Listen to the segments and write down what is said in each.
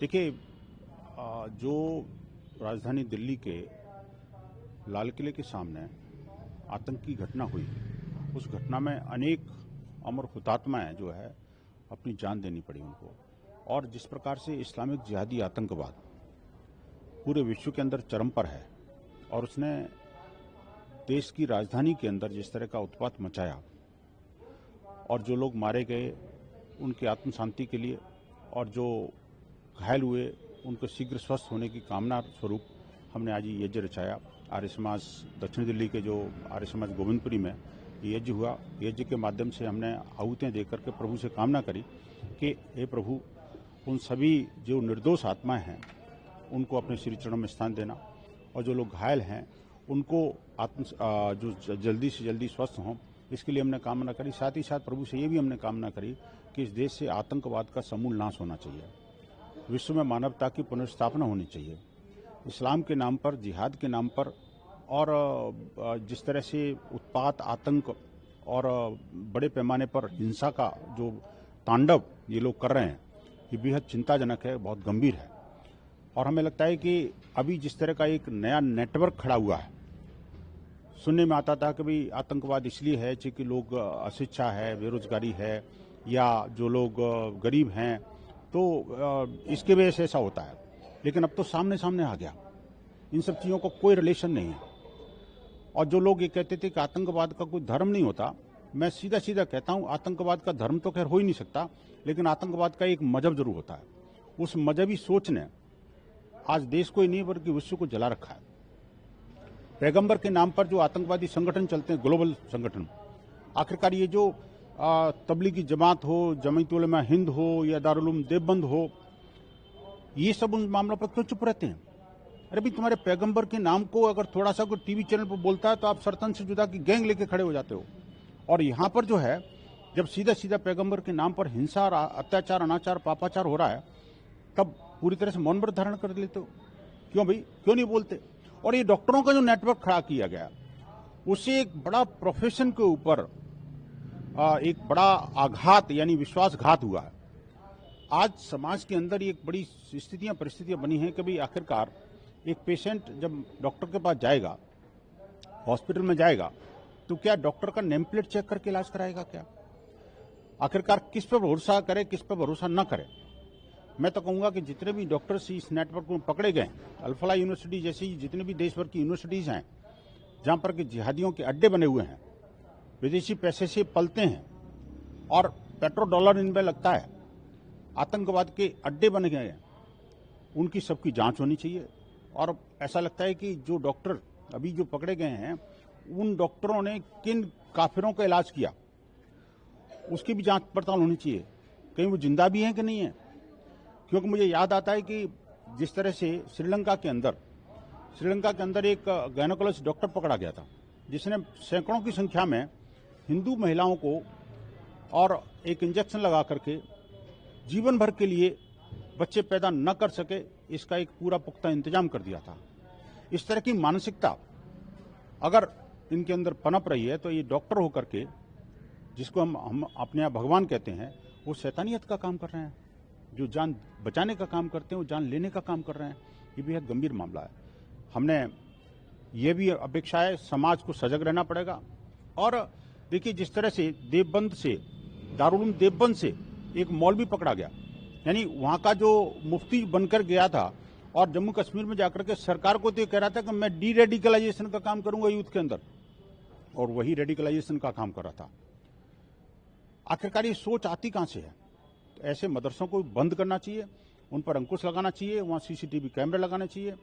देखिए, जो राजधानी दिल्ली के लाल किले के सामने आतंक की घटना हुई, उस घटना में अनेक अमर हुतात्माएं जो है अपनी जान देनी पड़ी उनको। और जिस प्रकार से इस्लामिक जिहादी आतंकवाद पूरे विश्व के अंदर चरम पर है और उसने देश की राजधानी के अंदर जिस तरह का उत्पात मचाया और जो लोग मारे गए उनकी आत्म शांति के लिए और जो घायल हुए उनको शीघ्र स्वस्थ होने की कामना स्वरूप हमने आज ये यज्ञ रचाया। आर्य समाज दक्षिण दिल्ली के जो आर्य समाज गोविंदपुरी में ये यज्ञ हुआ। यज्ञ के माध्यम से हमने आहुतियाँ देकर के प्रभु से कामना करी कि हे प्रभु, उन सभी जो निर्दोष आत्माएं हैं उनको अपने श्री चरणों में स्थान देना और जो लोग घायल हैं उनको जो जल्दी से जल्दी स्वस्थ हों, इसके लिए हमने कामना करी। साथ ही साथ प्रभु से ये भी हमने कामना करी कि इस देश से आतंकवाद का समूल नाश होना चाहिए, विश्व में मानवता की पुनर्स्थापना होनी चाहिए। इस्लाम के नाम पर, जिहाद के नाम पर और जिस तरह से उत्पात, आतंक और बड़े पैमाने पर हिंसा का जो तांडव ये लोग कर रहे हैं, ये बेहद चिंताजनक है, बहुत गंभीर है। और हमें लगता है कि अभी जिस तरह का एक नया नेटवर्क खड़ा हुआ है, सुनने में आता था कि भाई आतंकवाद इसलिए है कि लोग अशिक्षा है, बेरोजगारी है या जो लोग गरीब हैं, तो इसके वजह से ऐसा होता है। लेकिन अब तो सामने सामने आ गया, इन सब चीज़ों का कोई रिलेशन नहीं है। और जो लोग ये कहते थे कि आतंकवाद का कोई धर्म नहीं होता, मैं सीधा सीधा कहता हूं, आतंकवाद का धर्म तो खैर हो ही नहीं सकता, लेकिन आतंकवाद का एक मजहब जरूर होता है। उस मजहबी सोच ने आज देश को ही नहीं बल्कि विश्व को जला रखा है। पैगंबर के नाम पर जो आतंकवादी संगठन चलते हैं, ग्लोबल संगठन, आखिरकार ये जो तबलीगी जमात हो, जमीयत उलमा हिंद हो या दारुल उलूम देवबंद हो, ये सब उन मामलों पर क्यों चुप रहते हैं? अरे भाई, तुम्हारे पैगंबर के नाम को अगर थोड़ा सा कोई टीवी चैनल पर बोलता है तो आप सरतन से जुदा की गैंग लेके खड़े हो जाते हो। और यहाँ पर जो है, जब सीधा सीधा पैगंबर के नाम पर हिंसा और अत्याचार, अनाचार, पापाचार हो रहा है, तब पूरी तरह से मौन व्रत धारण कर लेते हो। क्यों भाई, क्यों नहीं बोलते? और ये डॉक्टरों का जो नेटवर्क खड़ा किया गया, उससे एक बड़ा प्रोफेशन के ऊपर एक बड़ा आघात यानी विश्वासघात हुआ है। आज समाज के अंदर एक बड़ी परिस्थितियां बनी हैं कि भाई आखिरकार एक पेशेंट जब डॉक्टर के पास जाएगा, हॉस्पिटल में जाएगा, तो क्या डॉक्टर का नेम प्लेट चेक करके इलाज कराएगा क्या? आखिरकार किस पर भरोसा करे, किस पर भरोसा न करे? मैं तो कहूंगा कि जितने भी डॉक्टर्स इस नेटवर्क में पकड़े गए, अल्फला यूनिवर्सिटी जैसी जितनी भी देश भर की यूनिवर्सिटीज हैं जहां पर कि जिहादियों के अड्डे बने हुए हैं, विदेशी पैसे से पलते हैं और पेट्रो डॉलर इनमें लगता है, आतंकवाद के अड्डे बन गए हैं, उनकी सबकी जांच होनी चाहिए। और ऐसा लगता है कि जो डॉक्टर अभी जो पकड़े गए हैं, उन डॉक्टरों ने किन काफिरों का इलाज किया, उसकी भी जांच पड़ताल होनी चाहिए, कहीं वो जिंदा भी हैं कि नहीं है। क्योंकि मुझे याद आता है कि जिस तरह से श्रीलंका के अंदर एक गायनोकोलॉजिस्ट डॉक्टर पकड़ा गया था, जिसने सैकड़ों की संख्या में हिंदू महिलाओं को और एक इंजेक्शन लगा करके जीवन भर के लिए बच्चे पैदा न कर सके, इसका एक पूरा पुख्ता इंतजाम कर दिया था। इस तरह की मानसिकता अगर इनके अंदर पनप रही है, तो ये डॉक्टर होकर के, जिसको हम अपने यहाँ भगवान कहते हैं, वो शैतानियत का काम कर रहे हैं। जो जान बचाने का काम करते हैं वो जान लेने का काम कर रहे हैं। ये बेहद गंभीर मामला है। हमने ये भी अपेक्षा है, समाज को सजग रहना पड़ेगा। और देखिए, जिस तरह से देवबंद से, दारुल उलूम देवबंद से एक मौलवी पकड़ा गया, यानी वहां का जो मुफ्ती बनकर गया था और जम्मू कश्मीर में जाकर के सरकार को तो कह रहा था कि मैं डी रेडिकलाइजेशन का काम करूंगा यूथ के अंदर, और वही रेडिकलाइजेशन का काम कर रहा था। आखिरकार ये सोच आती कहां से है? तो ऐसे मदरसों को बंद करना चाहिए, उन पर अंकुश लगाना चाहिए, वहां सीसीटीवी कैमरे लगाने चाहिए।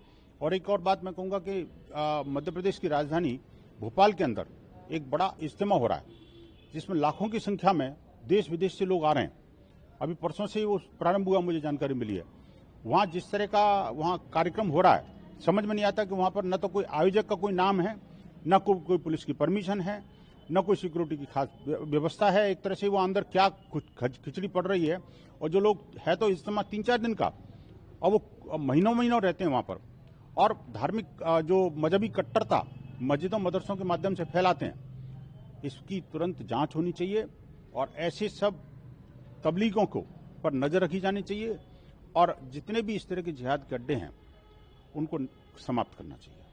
और एक और बात मैं कहूंगा कि मध्य प्रदेश की राजधानी भोपाल के अंदर एक बड़ा इज्तिमा हो रहा है, जिसमें लाखों की संख्या में देश विदेश से लोग आ रहे हैं। अभी परसों से ही वो प्रारंभ हुआ, मुझे जानकारी मिली है। वहां जिस तरह का वहां कार्यक्रम हो रहा है, समझ में नहीं आता कि वहां पर न तो कोई आयोजक का कोई नाम है, न कोई पुलिस की परमिशन है, न कोई सिक्योरिटी की खास व्यवस्था है। एक तरह से वो अंदर क्या कुछ खिचड़ी पड़ रही है। और जो लोग है तो इज्तिमा 3-4 दिन का, और वो महीनों रहते हैं वहां पर, और धार्मिक जो मजहबी कट्टरता मस्जिदों मदरसों के माध्यम से फैलाते हैं, इसकी तुरंत जांच होनी चाहिए। और ऐसे सब तबलीगों को पर नजर रखी जानी चाहिए और जितने भी इस तरह के जिहाद के अड्डे हैं उनको समाप्त करना चाहिए।